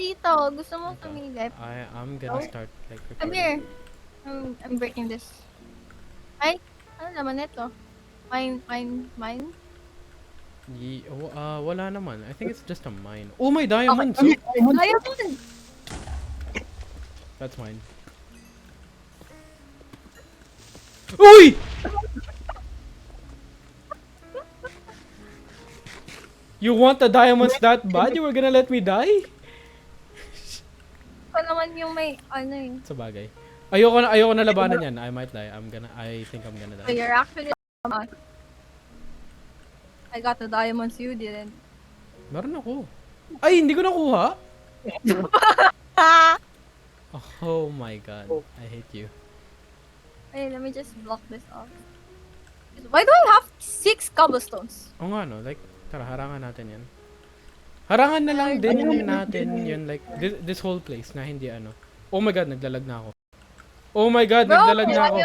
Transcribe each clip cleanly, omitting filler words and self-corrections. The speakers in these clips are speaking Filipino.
dito. Gusto mo sumilip? I'm gonna start like Come recording. here. I'm breaking this. Ay, ano naman ito? Mine? Wala naman. I think it's just a mine. Oh, my diamonds! Oh. Diamond! That's mine. Uy! You want the diamonds that bad? You were gonna let me die? Ito naman yung may, ano eh. Sa bagay. Ayoko na labanan yan. I might die. I think I'm gonna So die. you're actually I got the diamonds, you didn't. Meron ako. Ay, hindi ko nakuha. Oh my god. I hate you. Hey, let me just block this off. Why do I have 6 cobblestones? Oo nga no. Like, tara, harangan natin yan. Harangan na lang din natin yun. Like, this whole place na hindi ano. Oh my god, naglalag na ako. Oh my god, naglalag na ako.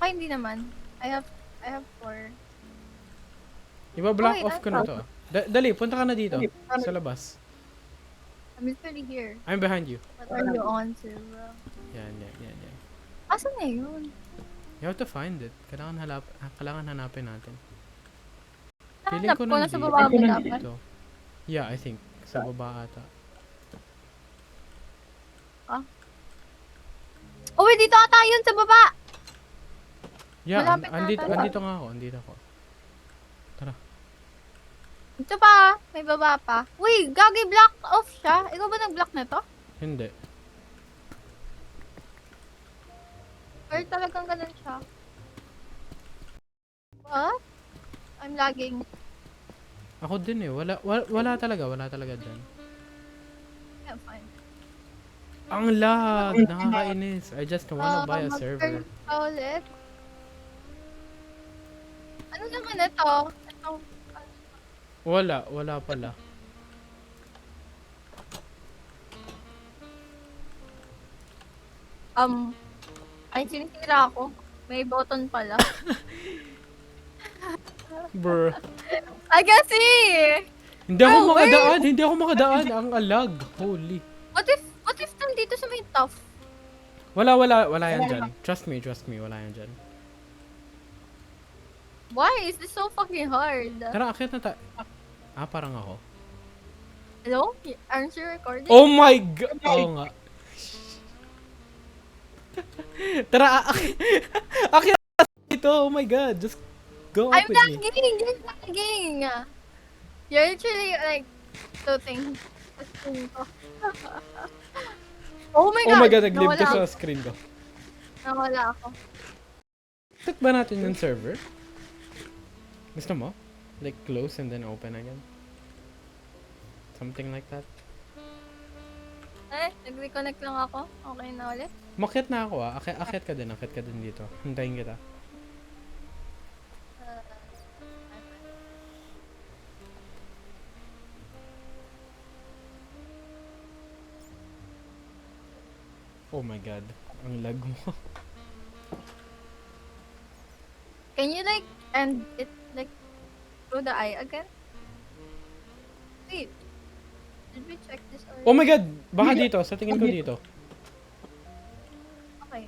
Ay, hindi naman. I have 4. Iba-block Wait, off ko na to. Dali, punta ka na dito. Sa labas. I'm literally here. I'm behind you. What are you on to, bro? Yan. Asan na yun? You have to find it. Kailangan hanapin natin. Hanap ko na sa nandito. baba mo dapat. Yeah, I think. Sa baba ata. Oh, wait, dito ata yun sa baba! Yeah, Malapit na ata. andito nga ako. Andito ako. Tara. Ito pa, may baba pa. Uy, gagi, block off siya. Ikaw ba nag-block na to? Hindi. Or talagang ganun siya? What? I'm lagging. Ako din eh. Wala talaga dyan. Yeah, fine. Ang lag! Nakakainis. I just wanna buy a server. Mag-turn pa ulit. Ano naman ito? Wala pala. Ay, sinisira ako. May button pala. Brr. I can see! Hindi ako Oh, makadaan! Hindi ako makadaan! Ang alag! Holy. What if nandito sa may tough? Wala yan dyan. Trust me, wala yan dyan. Why is this so fucking hard? Tara, akit na tayo. Parang ako. Hello? Aren't you recording? Oh my god! Oo nga. Tara, akit na dito! Oh my god! Just go up I'm with me. lagging! You're lagging! You're literally like floating. Oh my god! Oh my god, nag-live Nawala ka sa ako. screen ko. Nawala ako. Set ba natin yung server? Gusto mo? Like close and then open again? Something like that? Nag-reconnect lang ako. Okay na ulit. Makyat na ako Akit ka din dito. Hintayin kita. Oh my god, ang lag mo. Can you like end it like through the eye again? Wait. Did we check this already? Oh my god, baka dito, sa tingin ko dito. Okay.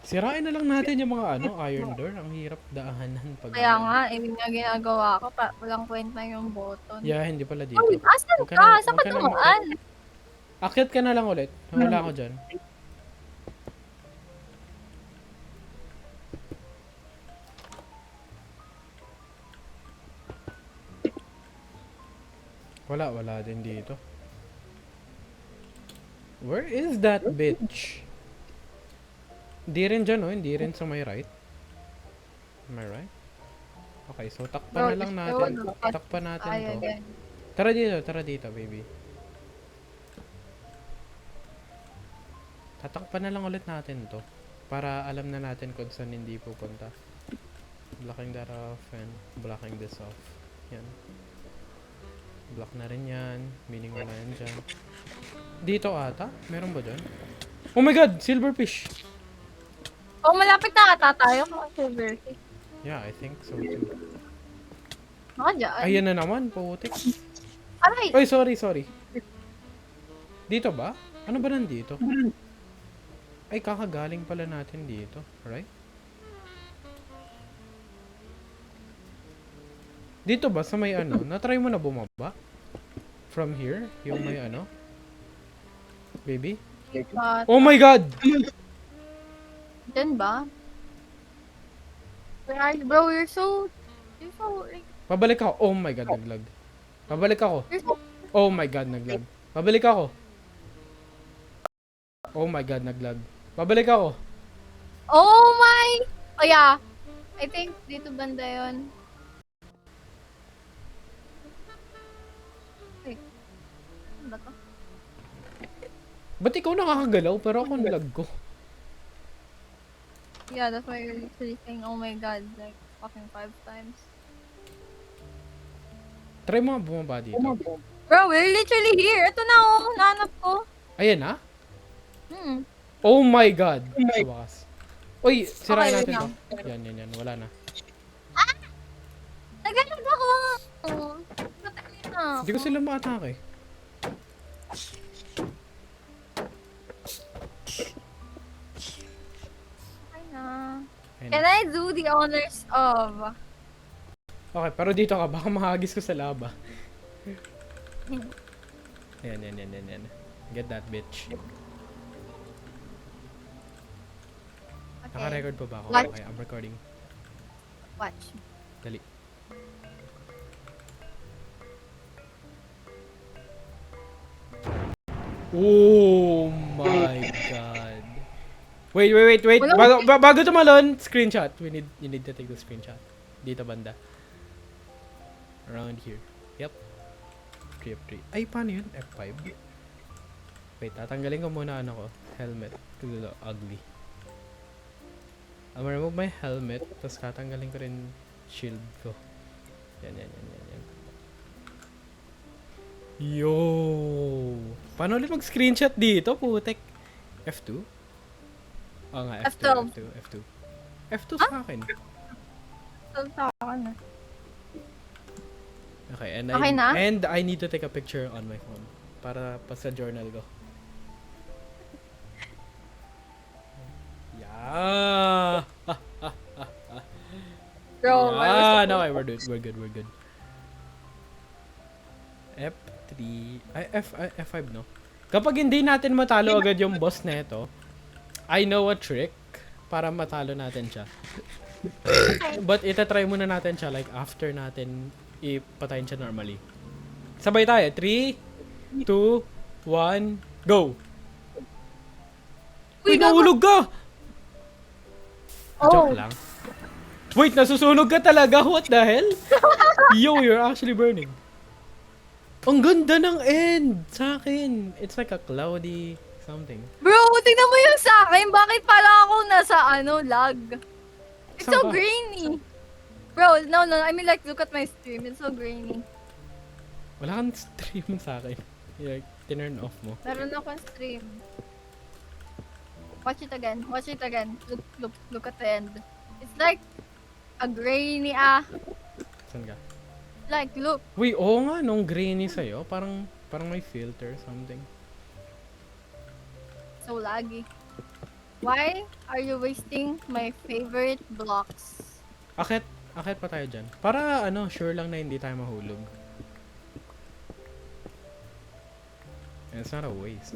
Sirain na lang natin yung mga iron door. Ang hirap daanan pag... Kaya nga, yun nga ginagawa ko. Walang kwenta yung button. Yeah, hindi pala dito. Uy, asan Huwag ka? Saan huwag ka na dumaan? Akyat ka na lang ulit. Wala ako dyan. Wala din dito. Where is that bitch? Hindi rin dyan, hindi rin sa my right. Am I right? Okay, so takpan na lang natin. Takpan natin to. Tara dito, baby. Tatakpan na lang ulit natin to. Para alam na natin kung saan hindi pupunta. Blocking that off and blocking this off. Yan. Block na rin yan. Meaning wala yan dyan. Dito ata? Meron ba dyan? Oh my god! Silverfish! Oh, malapit na ata tayo. Silver. Yeah, I think so too. Baka dyan. Ayan na naman, putik. Aray! Oy, sorry. Dito ba? Ano ba nandito? Ay, kakagaling pala natin dito. Right? Dito ba sa may ano? Na-try mo na bumaba? From here? Yung may ano? Baby? Oh my God! Diyan ba? Where are you, bro? You're so, like, Pabalik ako. Oh my God, naglag. Pabalik ako. you're so, Oh my God, naglag. Pabalik ako. Oh my God, naglag. Pabalik ako. oh my! Oh yeah. I think dito banda yun. Wait. Ano ba to? Ba't ikaw nakakagalaw pero ako ang lag ko? Yeah, that's why you're literally saying, oh my god, like, fucking 5 times. Try mo nga bumaba dito. Bro, we're literally here. Ito na, oh. Nahanap ko. Ayan na? Hmm. Oh my God! Sa wakas. Uy, sirain Okay, natin wait to. Yan. Wala na. Nagalag ako. Patay na. Hindi ko sila ma-atake. Patay na. Ayan Can na. I do the honors of... Okay, pero dito ka. Baka mahagis ko sa laba. Yan. Get that bitch. Okay. Naka-record pa ba ako? What? Okay, I'm recording. Watch. Dali. Oh my God. Wait. Bago tumalon, screenshot. You need to take the screenshot. Dito banda. Around here. Yep. 3 F3. Ay, paano yun? F5. Wait, tatanggalin ko muna ano ko. Helmet. Kasi ito, ugly. I'm remove my helmet. Tapos tatanggalin ko rin shield ko. Yan. Yo! Paano ulit mag-screenshot dito, putek? F2? Oo nga, F2. F2 sa akin. So, sa akin na. Okay, Okay na? and I need to take a picture on my phone para pa sa journal ko. Yeah. Bro, Yeah. No, we're good. F3 ay F5 no. Kapag hindi natin matalo agad yung boss nito, I know a trick para matalo natin siya. But itatry muna natin siya like after natin ipatayin siya normally. Sabay tayo. 3, 2, 1, go! Uy, nahulog ka! Oh. Joke lang. Wait, nasusunog ka talaga? What the hell? Yo, you're actually burning. Ang ganda ng end sa akin. It's like a cloudy something. Bro, tingnan mo yung sa akin. Bakit pala ako nasa lag? It's Saan so ka? grainy. Bro, no. I mean, like, look at my stream. It's so grainy. Wala kang stream sa akin. Like, tinurn off mo. Meron akong stream. Watch it again. Look at the end. It's like a grainy, Saan ka? like, look. Uy, oo nga, nung grainy sa'yo. Parang may filter something. So laggy. Why are you wasting my favorite blocks? Akit pa tayo dyan. Para sure lang na hindi tayo mahulog. And it's not a waste.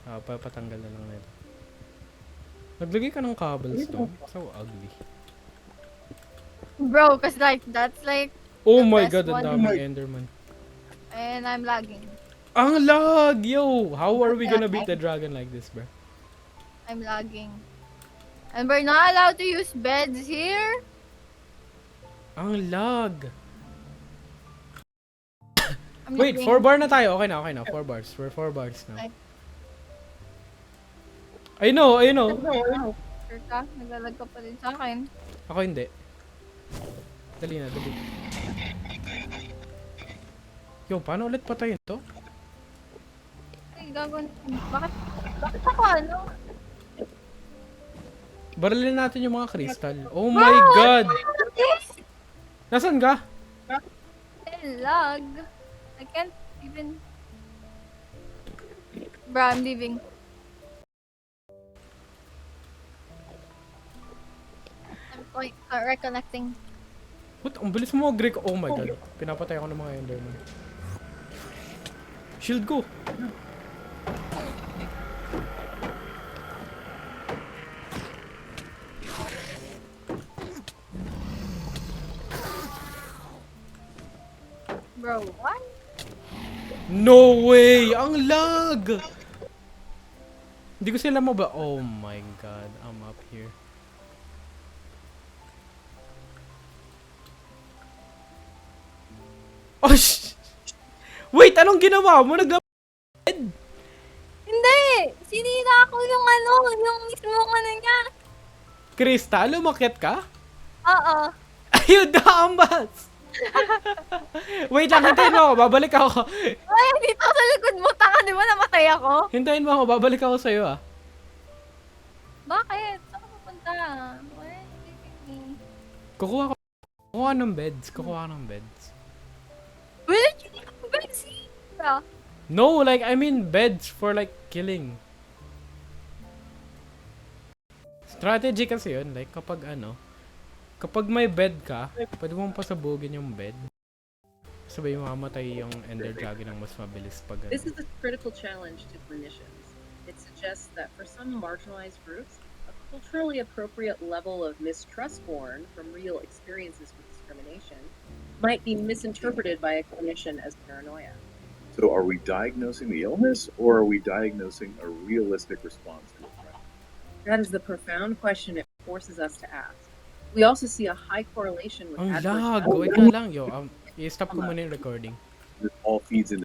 Papatanggal na lang nito. Naglagay ka ng cobblestone. So ugly. Bro, cause like, that's like, Oh the my best God, ang one. daming enderman. And I'm lagging. Ang lag! Yo! How are we gonna beat the dragon like this, bro? I'm lagging. And we're not allowed to use beds here? Ang lag! I'm Wait, lagging. 4 bar na tayo. Okay na. 4 bars. We're 4 bars now. Ay. I know. Sure ka? Naglalag ka pa din sa akin. Ako hindi. Dali. Yo, paano ulit patayin to? Ay, gagawin. Bakit ako Barilin natin yung mga crystal. Oh my God! Nasaan ka? Lag. I can't even... Bruh, I'm leaving. I'm going, recollecting. What? Ang bilis mo mag-Greek. Oh my god. Pinapatay ako ng mga Enderman. Shield ko! Bro, what? No way! Ang lag! Hindi ko sila maba... Oh my god. I'm up here. Oh sh... Wait! Anong ginawa mo? Hindi! Sinira ko yung ano, yung mismong ano niya. Krista, lumakit ka? Oo. Ayun, dambas! Wait lang, hintayin mo ako. Babalik ako. Ay, dito sa likod mo, taka, di ba namatay ako? Hintayin mo ako. Babalik ako sa'yo ah. Bakit? Saan ka pupunta? Why are you leaving me? Kukuha ng beds. Kukuha ng beds. Where did you go back? Sira. No, like, I mean beds for like killing. Strategy kasi yun. Like, kapag may bed ka, pwede mong pasabugin yung bed. Sabay mamamatay yung Ender Dragon ng mas mabilis pag This is a critical challenge to clinicians. It suggests that for some marginalized groups, a culturally appropriate level of mistrust born from real experiences with discrimination might be misinterpreted by a clinician as paranoia. So are we diagnosing the illness or are we diagnosing a realistic response to the threat? That is the profound question it forces us to ask. We also see a high correlation with Ang adverse lag! health Wait na lang, yo. I-stop ko muna yung recording. This all feeds into